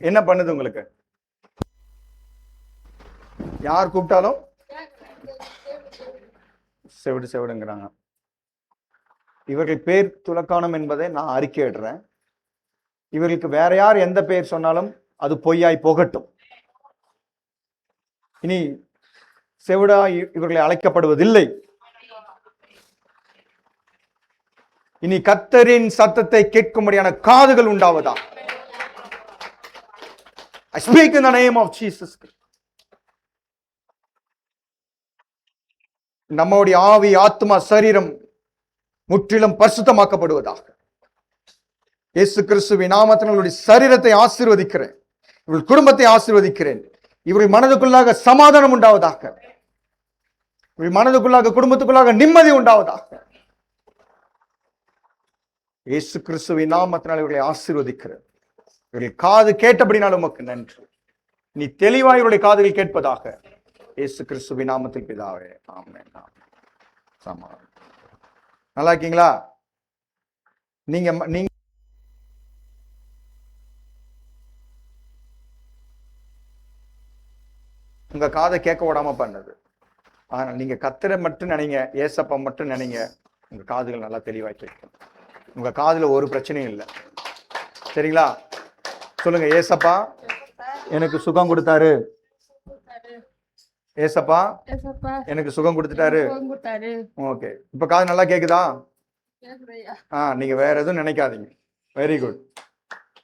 என்ன பண்ணுது உங்களுக்கு? யார் கூப்பிட்டாலும் செவிடு செவிடுங்கிறாங்க. இவர்கள் பேர் துலக்கானம் என்பதை நான் அறிக்கையிடுறேன். இவர்களுக்கு வேற யார் எந்த பெயர் சொன்னாலும் அது பொய்யாய் போகட்டும். இனி செவிடா இவர்களை அழைக்கப்படுவதில்லை. இனி கர்த்தரின் சத்தத்தை கேட்கும்படியான காதுகள் உண்டாவதா. I speak in the name of Jesus. நம்முடைய ஆவி, ஆத்மா, சரீரம் முற்றிலும் பரிசுத்தமாக்கப்படுவதாக. இயேசு கிறிஸ்துவின் நாமத்தினுடைய சரீரத்தை ஆசீர்வதிக்கிறேன். இவர்கள் குடும்பத்தை ஆசீர்வதிக்கிறேன். இவர்கள் மனதுக்குள்ளாக சமாதானம் உண்டாவதாக. இவர்கள் மனதுக்குள்ளாக, குடும்பத்துக்குள்ளாக நிம்மதி உண்டாவதாக. இயேசு கிறிஸ்துவின் நாமத்தினால் இவர்களை ஆசீர்வதிக்கிறேன். இவர்கள் காது கேட்டபடினால் உமக்கு நன்றி. நீ தெளிவாய் இவருடைய காதுகள் கேட்பதாக. இயேசு கிறிஸ்துவின் நாமத்தில் பிதாவே, ஆமென். சமாதானம். நல்லா இருக்கீங்களா? நீங்க உங்க காதை கேட்க விடாம பண்ணது. ஆனா நீங்க கர்த்தரை மட்டும் நினைங்க, ஏசப்பா மட்டும் நினைங்க, உங்க காதுகள் நல்லா தெளிவாய் கேட்கும். உங்க காதுல ஒரு பிரச்சனையும் இல்லை. சரிங்களா? சொல்லுங்க, ஏசப்பா எனக்கு சுகம் கொடுத்தாரு. ஏசப்பா எனக்கு சுகம் கொடுத்துட்டாரு. ஓகே, இப்ப காது நல்லா கேக்குதா? நீங்க வேற எதுவும் நினைக்காதீங்க. Very good.